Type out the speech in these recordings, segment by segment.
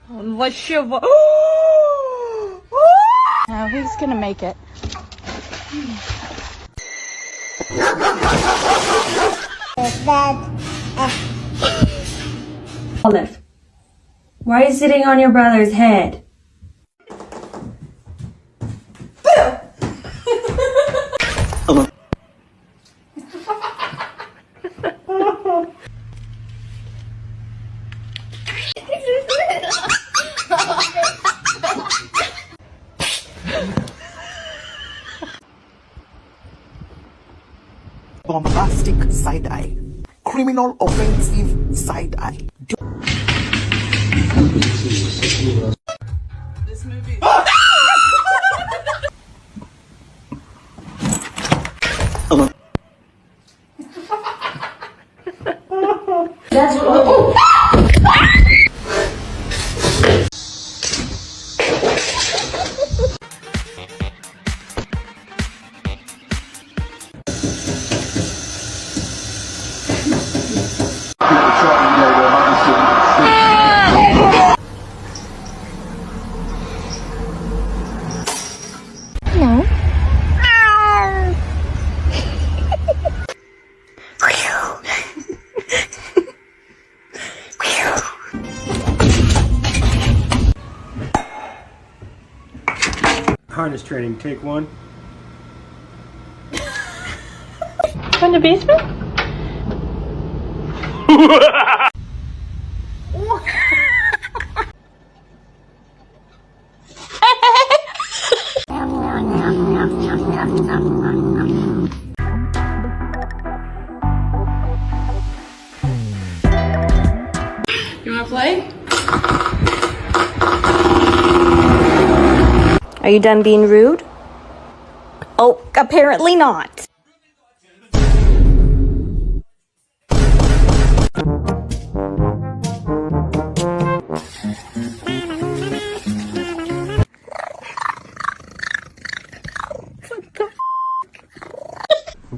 Он вообще... No, he's gonna make it. Olive, why are you sitting on your brother's head? Bombastic side-eye. Criminal offensive side-eye. This movie... That's what. Harness training, take one. In the basement? You wanna play? Are you done being rude? Oh, apparently not.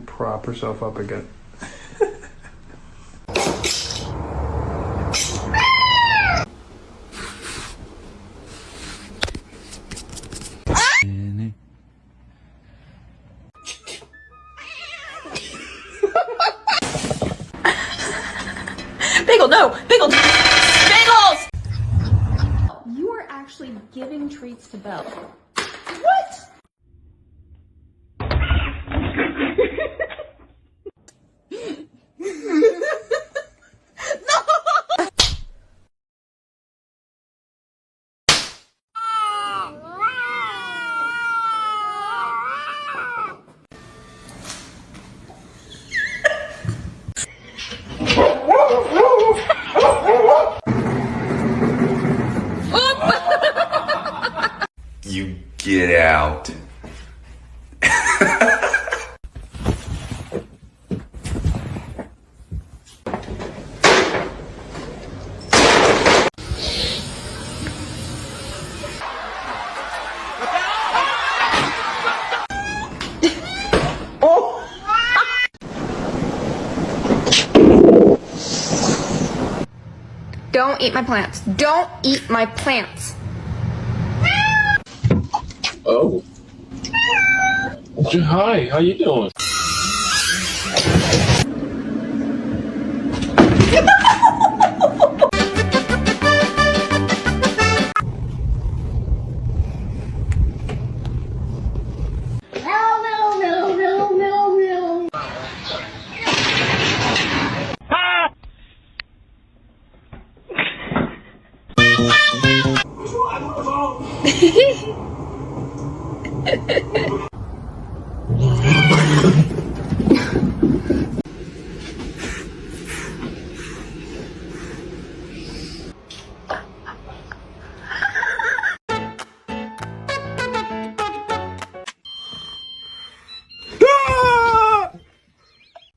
Prop herself up again. Bagel, no! Bagel! Bagels! You are actually giving treats to Belle. What? You get out. Don't eat my plants. Don't eat my plants. Oh. Hi, how you doing?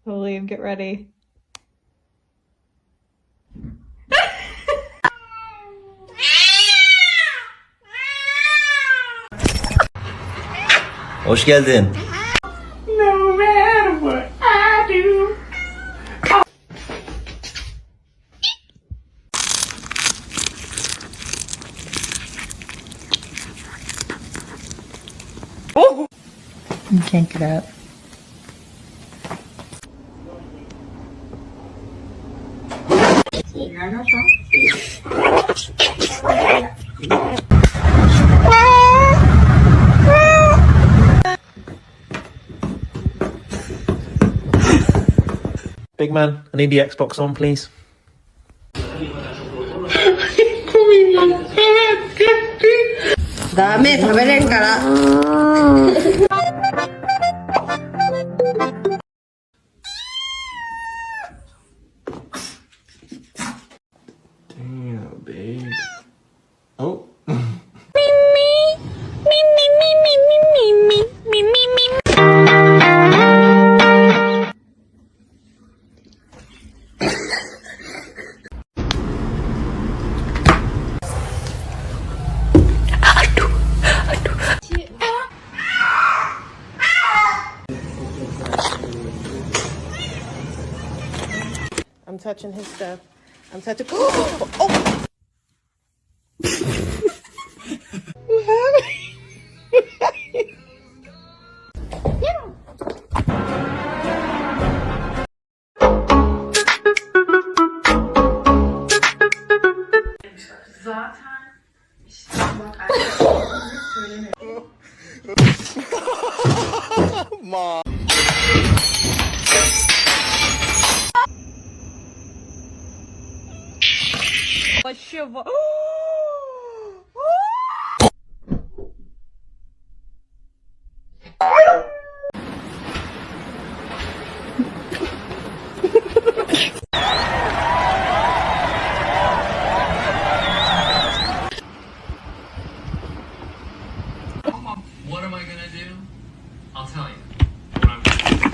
William, get ready. Hoş geldin. No matter what I do. You can't get up. Big man, I need the Xbox on, please. Dame, saber en cara. Damn, babe. Oh. I'm touching his stuff. I'm touching. Oh! What happened? Mom. What am I gonna do? I'll tell you. What I'm gonna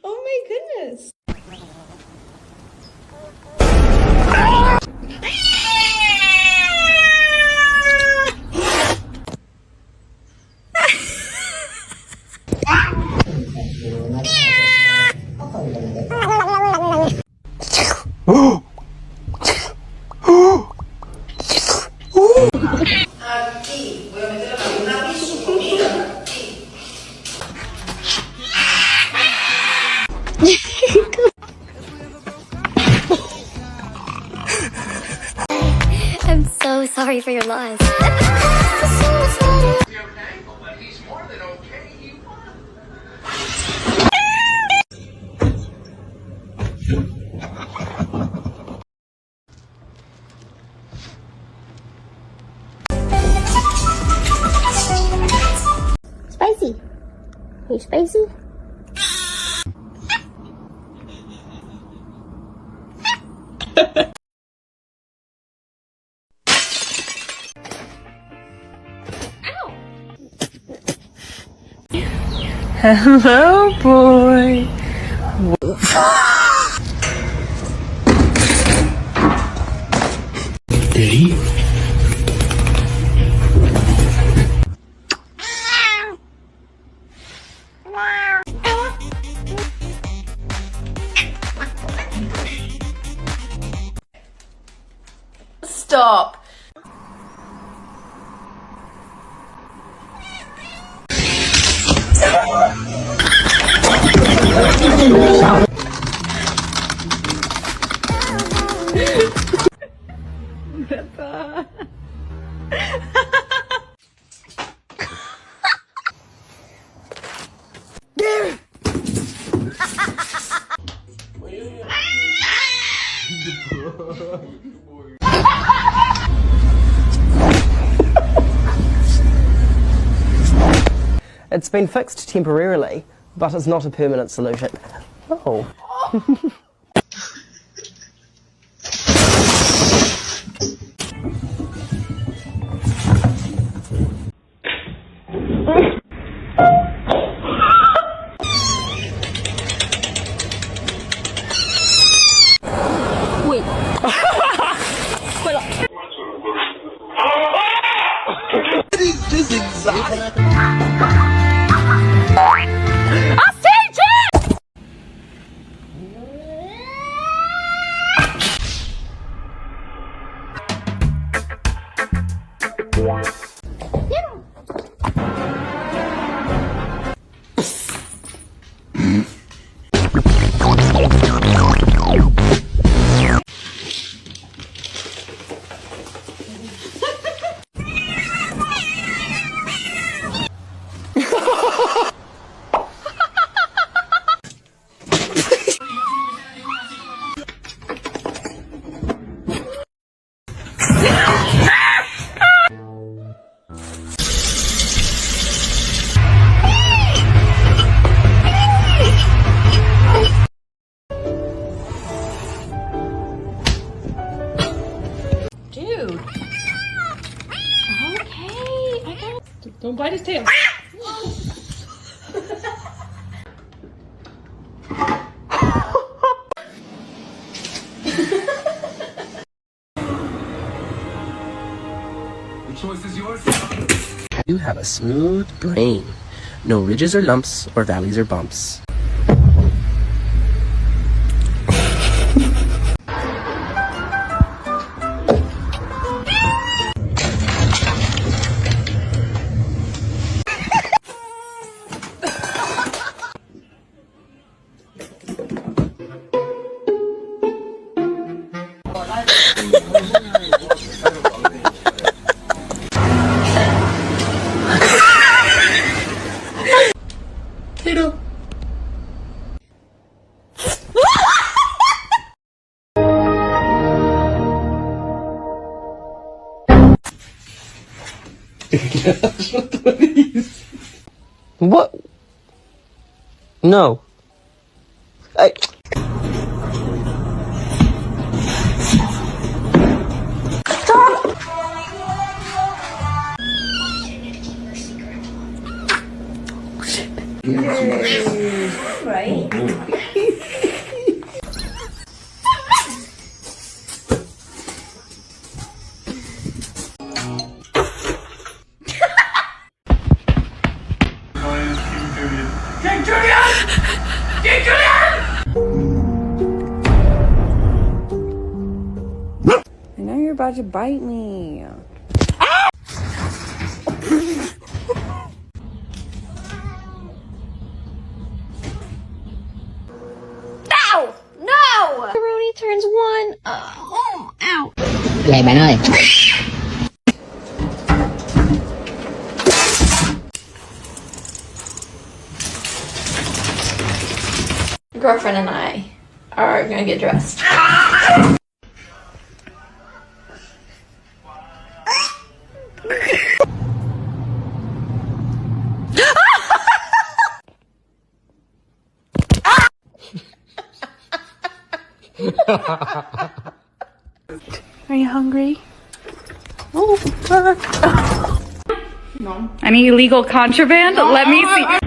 Oh my goodness. I'm so sorry for your loss. Spicy. Hey, Spicy. Hello, boy. Diddy? Stop. It's been fixed temporarily, but it's not a permanent solution. Oh. Just rude. Okay, I got it. Don't bite his tail. The choice is yours. You have a smooth brain. No ridges or lumps or valleys or bumps. Potato. What? No. Right? I know you're about to bite me. Ow! No! Rooney turns one. Ow. Vậy bạn ơi. Girlfriend and I are gonna get dressed. Are you hungry? Oh, fuck. No. Any illegal contraband? Let me see.